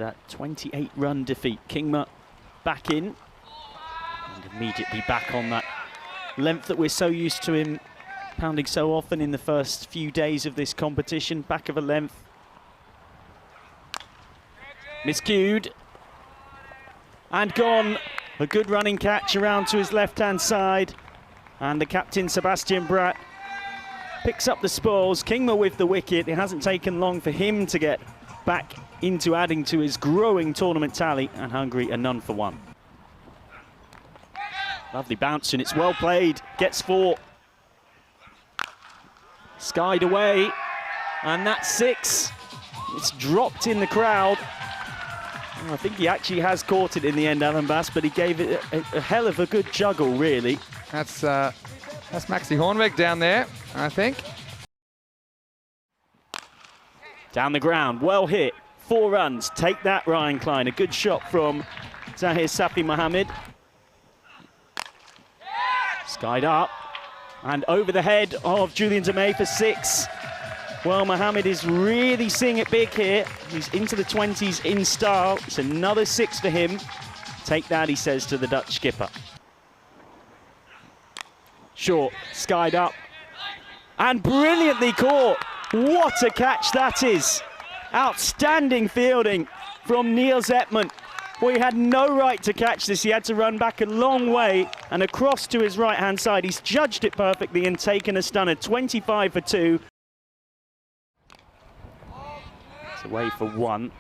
that 28-run defeat. Kingma back in and immediately back on that length that we're so used to him pounding so often in the first few days of this competition. Back of a length. Miscued. And gone. A good running catch around to his left-hand side. And the captain, Sebastian Bratt, picks up the spoils. Kingma with the wicket. It hasn't taken long for him to get back into adding to his growing tournament tally. And Hungary a none for one. Lovely bounce, and it's well played. Gets 4. Skied away. And that's 6. It's dropped in the crowd. I think he actually has caught it in the end, Alan Bass, but he gave it a hell of a good juggle, really. That's Maxi Hornbeck down there, I think. Down the ground, well hit. 4 runs. Take that, Ryan Klein. A good shot from Zahir Safi Mohammed. Skied up. And over the head of Julian Demey for 6. Well, Mohammed is really seeing it big here. He's into the 20s in style. It's another 6 for him. Take that, he says to the Dutch skipper. Short, skied up. And brilliantly caught. What a catch that is. Outstanding fielding from Niels Hetman. Well, he had no right to catch this. He had to run back a long way and across to his right-hand side. He's judged it perfectly and taken a stunner. 25 for 2. It's away for 1.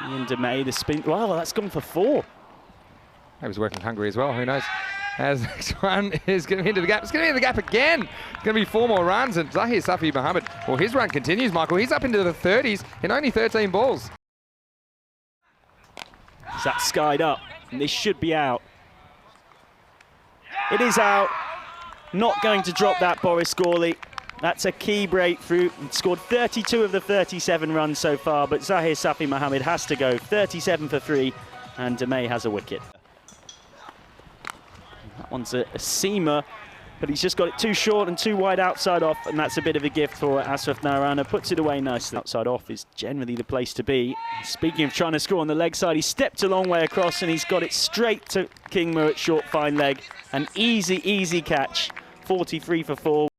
Ian Demey, the spin. Well, that's gone for 4. He was working Hungary as well, who knows. As the next one is going to into the gap. It's going to be in the gap again. It's going to be 4 more runs, and Zahir Safi Mohammed, well, his run continues, Michael. He's up into the 30s in only 13 balls. That's skied up, and this should be out. It is out. Not going to drop that, Boris Gawley. That's a key breakthrough. He scored 32 of the 37 runs so far, but Zahir Safi Mohammed has to go. 37 for 3, and Demey has a wicket. That one's a seamer, but he's just got it too short and too wide outside off, and that's a bit of a gift for Ashraf Narana. Puts it away nicely. Outside off is generally the place to be. Speaking of trying to score on the leg side, he stepped a long way across, and he's got it straight to Kingma at short fine leg. An easy, easy catch. 43 for 4.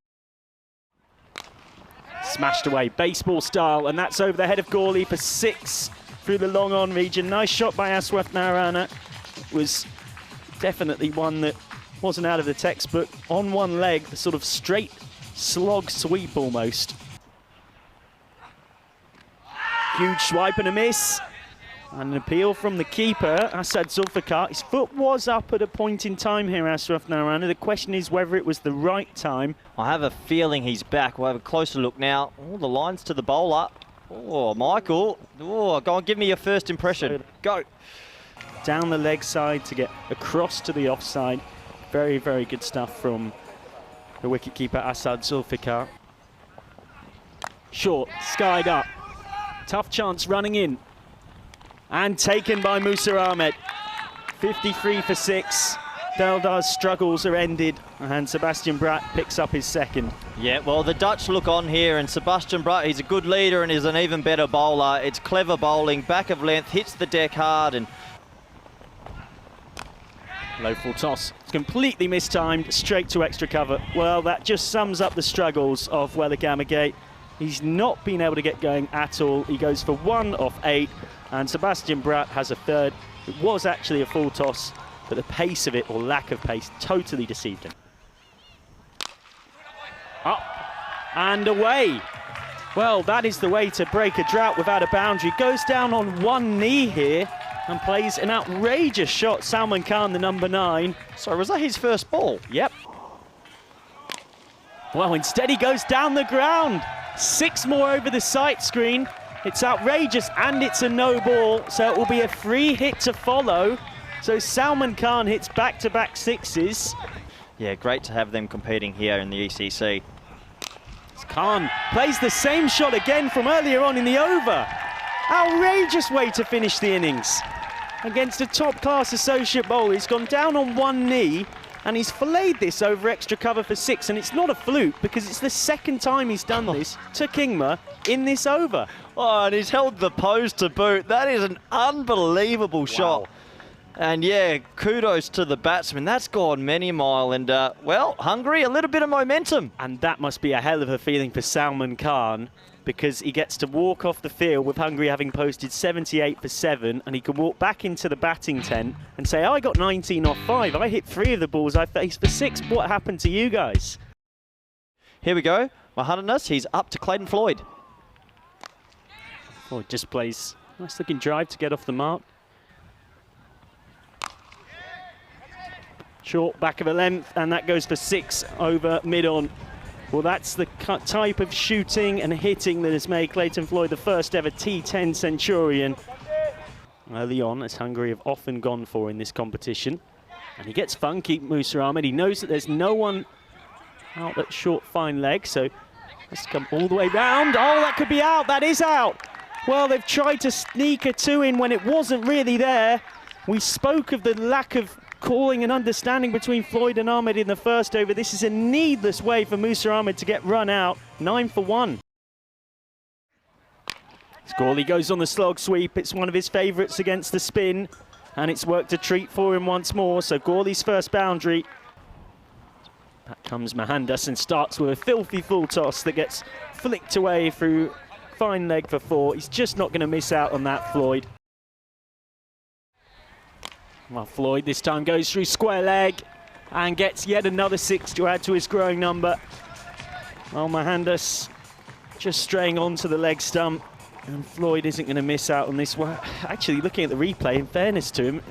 Smashed away, baseball style, and that's over the head of Gawley for 6 through the long on region. Nice shot by Ashraf Narana. It was definitely one that wasn't out of the textbook. On one leg, the sort of straight slog sweep almost. Huge swipe and a miss. And an appeal from the keeper, Asad Zulfikar. His foot was up at a point in time here, Ashraf Narana. The question is whether it was the right time. I have a feeling he's back. We'll have a closer look now. Oh, the lines to the bowler. Oh, Michael. Oh, go on, give me your first impression. Go. Down the leg side to get across to the offside. Very, very good stuff from the wicketkeeper, Asad Zulfikar. Short, skied up. Tough chance running in. And taken by Musa Ahmed. 53 for 6. Deldar's struggles are ended, and Sebastian Bratt picks up his second. Yeah, well, the Dutch look on here, and Sebastian Bratt, he's a good leader and is an even better bowler. It's clever bowling, back of length, hits the deck hard, and low full toss. It's completely mistimed, straight to extra cover. Well, that just sums up the struggles of Wellagamagate. He's not been able to get going at all. He goes for 1 off 8, and Sebastian Bratt has a third. It was actually a full toss, but the pace of it, or lack of pace, totally deceived him. Up and away. Well, that is the way to break a drought without a boundary. Goes down on one knee here and plays an outrageous shot. Salman Khan, the number 9. Sorry, was that his first ball? Yep. Well, instead he goes down the ground. 6 more over the sight screen. It's outrageous, and it's a no ball, so it will be a free hit to follow. So Salman Khan hits back-to-back 6s. Yeah, great to have them competing here in the ECC. Khan plays the same shot again from earlier on in the over. Outrageous way to finish the innings against a top-class associate bowler. He's gone down on one knee, and he's filleted this over extra cover for 6, and it's not a fluke because it's the second time he's done this to Kingma in this over. Oh, and he's held the pose to boot. That is an unbelievable shot. And yeah, kudos to the batsman. That's gone many a mile. And well, Hungary, a little bit of momentum. And that must be a hell of a feeling for Salman Khan, because he gets to walk off the field with Hungary having posted 78 for 7, and he can walk back into the batting tent and say, I got 19 off 5. I hit 3 of the balls I faced for 6. What happened to you guys? Here we go. Mahandas, he's up to Clayton Floyd. Floyd just plays nice looking drive to get off the mark. Short back of a length, and that goes for 6 over mid-on. Well, that's the type of shooting and hitting that has made Clayton Floyd the first ever T10 Centurion early on, as Hungary have often gone for in this competition. And he gets funky, Musa Ahmed. He knows that there's no one out at short fine leg, so has to come all the way round. Oh, that could be out. That is out. Well, they've tried to sneak a 2 in when it wasn't really there. We spoke of the lack of calling and understanding between Floyd and Ahmed in the first over. This is a needless way for Musa Ahmed to get run out. 9 for 1. Scorley goes on the slog sweep. It's one of his favourites against the spin, and it's worked a treat for him once more. So Gorley's first boundary. Back comes Mahandas and starts with a filthy full toss that gets flicked away through fine leg for 4. He's just not going to miss out on that, Floyd. Well, Floyd this time goes through square leg and gets yet another 6 to add to his growing number. Well, Mahandas just straying onto the leg stump, and Floyd isn't going to miss out on this one. Actually, looking at the replay, in fairness to him,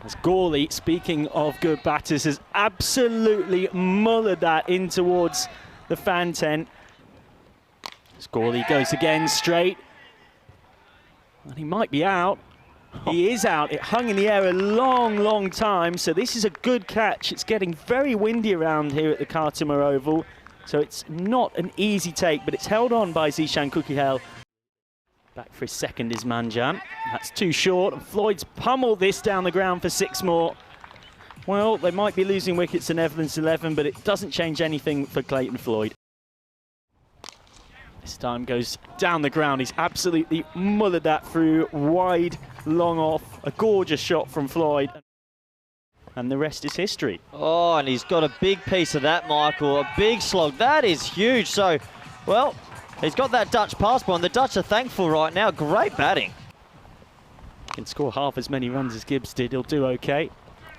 as Gorley, speaking of good batters, has absolutely mullered that in towards the fan tent. As Gorley goes again straight, and he might be out. He is out. It hung in the air a long time, so this is a good catch. It's getting very windy around here at the Khartoum Oval, so it's not an easy take, but it's held on by Zishan Kukihel. Back for his second is Manjan. That's too short, and Floyd's pummeled this down the ground for 6 more. Well, they might be losing wickets in Netherlands 11, but it doesn't change anything for Clayton Floyd. This time goes down the ground. He's absolutely mullered that through wide, long off. A gorgeous shot from Floyd. And the rest is history. Oh, and he's got a big piece of that, Michael. A big slog. That is huge. So, well, he's got that Dutch passport, and the Dutch are thankful right now. Great batting. Can score half as many runs as Gibbs did. He'll do okay.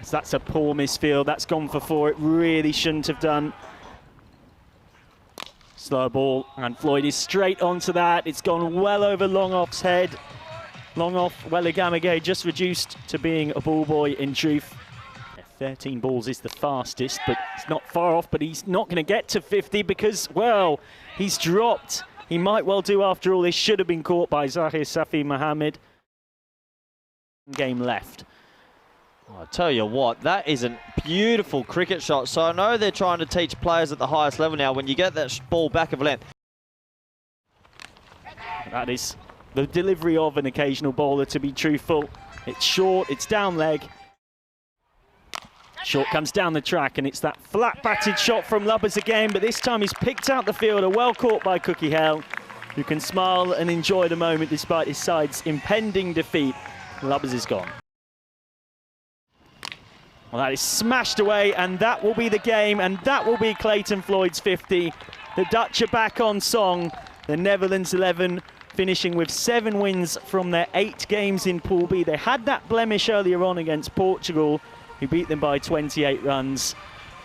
So that's a poor misfield. That's gone for 4. It really shouldn't have done. Slow ball, and Floyd is straight onto that. It's gone well over Long Off's head. Long Off, Welligamage just reduced to being a ball boy in truth. 13 balls is the fastest, but it's not far off, but he's not going to get to 50 because, well, he's dropped. He might well do after all. This should have been caught by Zahir Safi Mohammed. Game left. I'll tell you what, that is a beautiful cricket shot. So I know they're trying to teach players at the highest level now, when you get that ball back of length. That is the delivery of an occasional bowler, to be truthful. It's short, it's down leg. Short comes down the track, and it's that flat batted shot from Lubbers again, but this time he's picked out the fielder, well caught by Kukihel, who can smile and enjoy the moment despite his side's impending defeat. Lubbers is gone. Well, that is smashed away, and that will be the game, and that will be Clayton Floyd's 50. The Dutch are back on song. The Netherlands 11 finishing with 7 wins from their 8 games in Pool B. They had that blemish earlier on against Portugal, who beat them by 28 runs,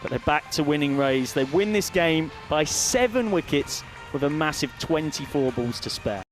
but they're back to winning ways. They win this game by 7 wickets with a massive 24 balls to spare.